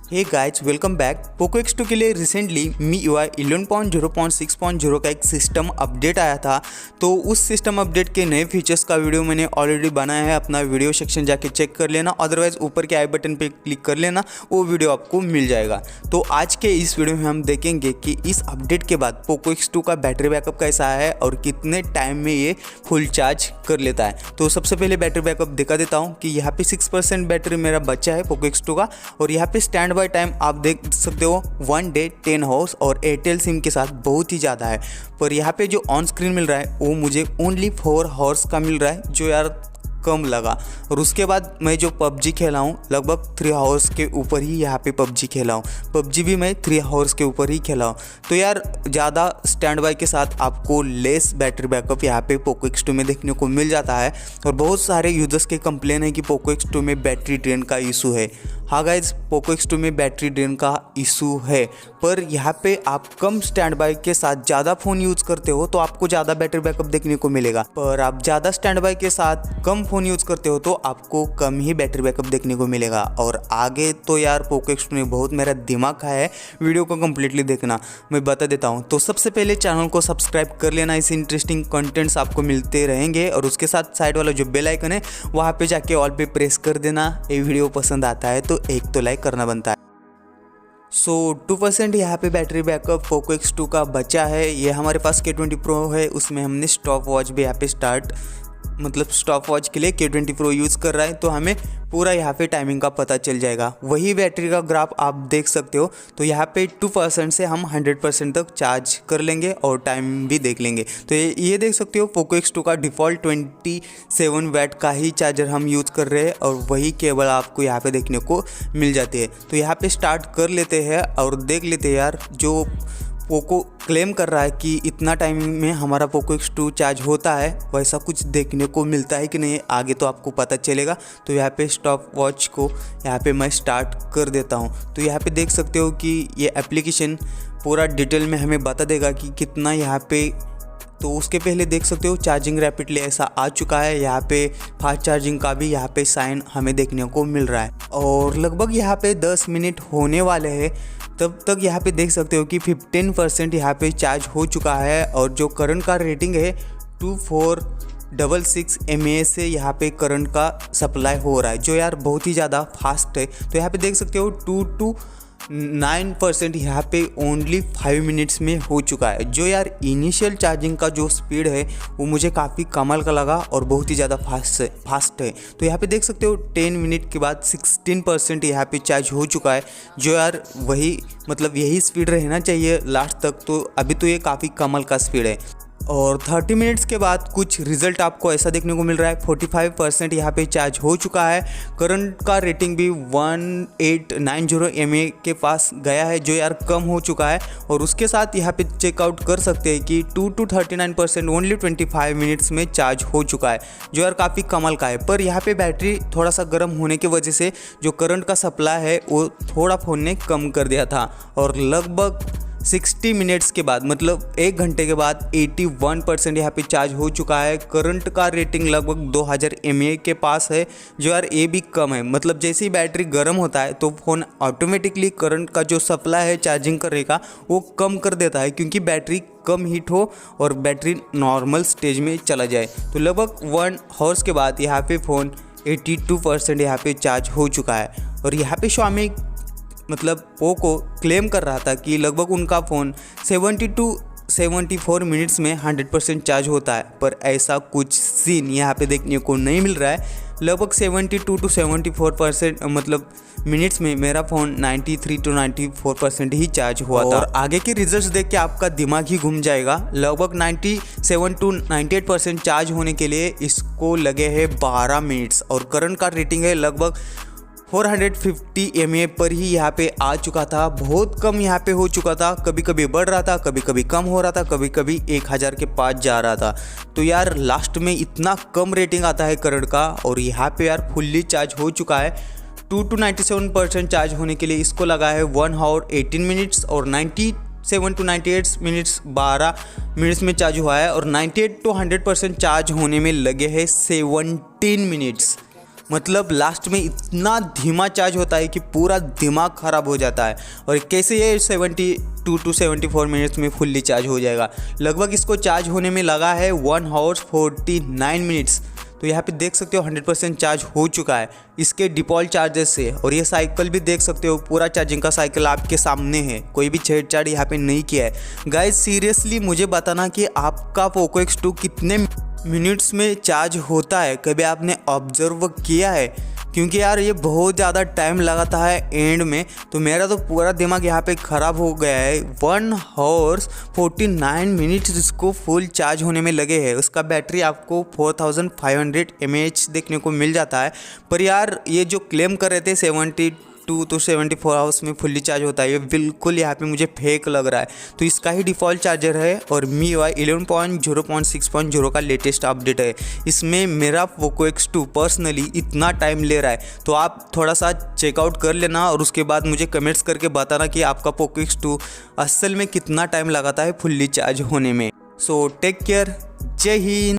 हे guys welcome back. Poco X2 के लिए recently MIUI 11.0.6.0 का एक सिस्टम अपडेट आया था। तो उस सिस्टम अपडेट के नए फीचर्स का वीडियो मैंने ऑलरेडी बनाया है, अपना वीडियो सेक्शन जाके चेक कर लेना, अदरवाइज ऊपर के आई बटन पे क्लिक कर लेना, वो वीडियो आपको मिल जाएगा। तो आज के इस वीडियो में हम देखेंगे कि इस अपडेट के बाद पोको X2 का बैटरी बैकअप कैसा है और कितने टाइम में ये फुल चार्ज कर लेता है। तो सबसे पहले बैटरी बैकअप दिखा देता हूँ कि यहाँ पे 6% बैटरी मेरा बचा है पोको X2 का, और यहाँ पे स्टैंड बाय टाइम आप देख सकते हो 1 डे 10 आवर्स, और एयरटेल सिम के साथ बहुत ही ज़्यादा है। पर यहाँ पे जो ऑन स्क्रीन मिल रहा है वो मुझे ओनली 4 आवर्स का मिल रहा है, जो यार कम लगा। और उसके बाद मैं जो पबजी खेला हूँ लगभग 3 आवर्स के ऊपर ही यहाँ पे पबजी खेला हूँ। पबजी भी मैं 3 आवर्स के ऊपर ही खेला हूँ। तो यार ज़्यादा स्टैंड बाय के साथ आपको लेस बैटरी बैकअप यहाँ पे पोको X2 में देखने को मिल जाता है। और बहुत सारे यूजर्स के कंप्लेन है कि पोको X2 में बैटरी ड्रेन का इशू है। हाँ गाइज, पोको X2 में बैटरी ड्रेन का इशू है, पर यहाँ पे आप कम स्टैंड बाय के साथ ज़्यादा फ़ोन यूज़ करते हो तो आपको ज़्यादा बैटरी बैकअप देखने को मिलेगा। पर आप ज़्यादा स्टैंड बाय के साथ कम फ़ोन यूज़ करते हो तो आपको कम ही बैटरी बैकअप देखने को मिलेगा। और आगे तो यार पोको X2 ने बहुत मेरा दिमाग खाया है, वीडियो को कम्प्लीटली देखना, मैं बता देता हूँ। तो सबसे पहले चैनल को सब्सक्राइब कर लेना, इस इंटरेस्टिंग कंटेंट्स आपको मिलते रहेंगे। और उसके साथ साइड वाला जो बेल आइकन है वहाँ पे जाके ऑल पे प्रेस कर देना। ये वीडियो पसंद आता है तो एक तो लाइक करना बनता है। 2% यहाँ पे बैटरी बैकअप पोको X2 का बचा है। ये हमारे पास K20 Pro है, उसमें हमने स्टॉप वॉच भी यहाँ पे स्टॉप वॉच के लिए K20 Pro यूज़ कर रहा है, तो हमें पूरा यहाँ पे टाइमिंग का पता चल जाएगा। वही बैटरी का ग्राफ आप देख सकते हो। तो यहाँ पे 2% से हम 100% तक चार्ज कर लेंगे और टाइम भी देख लेंगे। तो ये देख सकते हो पोको X2 का डिफ़ॉल्ट 27 वाट का ही चार्जर हम यूज़ कर रहे हैं, और वही केबल आपको यहाँ पे देखने को मिल जाती है। तो यहाँ पे स्टार्ट कर लेते हैं और देख लेते हैं यार, जो पोको क्लेम कर रहा है कि इतना टाइम में हमारा पोको X2 चार्ज होता है, वैसा कुछ देखने को मिलता है कि नहीं, आगे तो आपको पता चलेगा। तो यहाँ पे स्टॉप वॉच को यहाँ पे मैं स्टार्ट कर देता हूँ। तो यहाँ पे देख सकते हो कि ये एप्लीकेशन पूरा डिटेल में हमें बता देगा कि कितना यहाँ पे। तो उसके पहले देख सकते हो चार्जिंग रैपिडली ऐसा आ चुका है। यहाँ पे फास्ट चार्जिंग का भी यहाँ पे साइन हमें देखने को मिल रहा है, और लगभग यहाँ पे 10 मिनट होने वाले हैं। तब तक यहाँ पे देख सकते हो कि 15% यहाँ पे चार्ज हो चुका है, और जो करंट का रेटिंग है 2466 mAh से यहाँ पे करंट का सप्लाई हो रहा है, जो यार बहुत ही ज़्यादा फास्ट है। तो यहाँ पे देख सकते हो 2 to 9% यहाँ पे ओनली 5 मिनट्स में हो चुका है, जो यार इनिशियल चार्जिंग का जो स्पीड है वो मुझे काफ़ी कमाल का लगा और बहुत ही ज़्यादा फास्ट है। तो यहाँ पे देख सकते हो 10 मिनट के बाद 16% यहाँ पे चार्ज हो चुका है, जो यार वही यही स्पीड रहना चाहिए लास्ट तक। तो अभी तो ये काफ़ी कमाल का स्पीड है। और 30 मिनट्स के बाद कुछ रिजल्ट आपको ऐसा देखने को मिल रहा है। 45% यहाँ पे चार्ज हो चुका है, करंट का रेटिंग भी 1890 mAh के पास गया है, जो यार कम हो चुका है। और उसके साथ यहाँ पे चेकआउट कर सकते हैं कि 2 to 39% ओनली 25 मिनट्स में चार्ज हो चुका है, जो यार काफ़ी कमाल का है। पर यहाँ पे बैटरी थोड़ा सा गर्म होने की वजह से जो करंट का सप्लाई है वो थोड़ा फ़ोन ने कम कर दिया था, और लगभग 60 मिनट्स के बाद 1 घंटे के बाद 81% यहाँ पे चार्ज हो चुका है। करंट का रेटिंग लगभग 2000 mAh के पास है, जो यार ये भी कम है। जैसे ही बैटरी गर्म होता है तो फ़ोन ऑटोमेटिकली करंट का जो सप्लाई है चार्जिंग करने का वो कम कर देता है, क्योंकि बैटरी कम हीट हो और बैटरी नॉर्मल स्टेज में चला जाए। तो लगभग 1 आवर्स के बाद यहाँ पे फ़ोन 82% यहाँ पे चार्ज हो चुका है। और यहाँ पे Xiaomi पोको क्लेम कर रहा था कि लगभग उनका फ़ोन 70 to 74 मिनट्स में 100% चार्ज होता है, पर ऐसा कुछ सीन यहाँ पे देखने को नहीं मिल रहा है। लगभग 72 to 74% मिनट्स में मेरा फ़ोन 93 to 94% ही चार्ज हुआ था। और आगे के रिजल्ट्स देख के आपका दिमाग ही घूम जाएगा। लगभग 97 to 98% चार्ज होने के लिए इसको लगे हैं 12 मिनट्स, और करंट का रेटिंग है लगभग 450 mAh पर ही यहाँ पे आ चुका था। बहुत कम यहाँ पे हो चुका था, कभी कभी बढ़ रहा था, कभी कभी कम हो रहा था, कभी कभी 1000 के पास जा रहा था। तो यार लास्ट में इतना कम रेटिंग आता है करंट का, और यहाँ पे यार फुल्ली चार्ज हो चुका है। 2 to 97% चार्ज होने के लिए इसको लगा है 1 आवर 18 मिनट्स, और 97 to 98 मिनट्स 12 मिनट्स में चार्ज हुआ है, और 98 to 100% चार्ज होने में लगे हैं 17 मिनट्स। मतलब लास्ट में इतना धीमा चार्ज होता है कि पूरा दिमाग ख़राब हो जाता है। और कैसे ये 72 to 74 मिनट्स में फुल्ली चार्ज हो जाएगा। लगभग इसको चार्ज होने में लगा है 1 आवर्स 49 मिनट्स। तो यहाँ पे देख सकते हो 100% चार्ज हो चुका है इसके डिफ़ॉल्ट चार्जर से। और ये साइकिल भी देख सकते हो, पूरा चार्जिंग का साइकिल आपके सामने है, कोई भी छेड़छाड़ यहाँ पे नहीं किया है। गाइस सीरियसली मुझे बताना कि आपका पोको X2 कितने मिनट्स में चार्ज होता है, कभी आपने ऑब्जर्व किया है? क्योंकि यार ये बहुत ज़्यादा टाइम लगाता है एंड में, तो मेरा तो पूरा दिमाग यहाँ पे ख़राब हो गया है। 1 आवर्स 49 मिनट्स इसको फुल चार्ज होने में लगे हैं। उसका बैटरी आपको 4500 mAh देखने को मिल जाता है। पर यार ये जो क्लेम कर रहे थे 72 to 74 आवर्स में फुल्ली चार्ज होता है, ये बिल्कुल यहाँ पे मुझे फेक लग रहा है। तो इसका ही डिफ़ॉल्ट चार्जर है और MIUI 11.0.6.0 का लेटेस्ट अपडेट है। इसमें मेरा पोको X2 पर्सनली इतना टाइम ले रहा है, तो आप थोड़ा सा चेकआउट कर लेना और उसके बाद मुझे कमेंट्स करके बताना कि आपका पोको X2 असल में कितना टाइम लगाता है फुल्ली चार्ज होने में। सो टेक केयर, जय हिंद।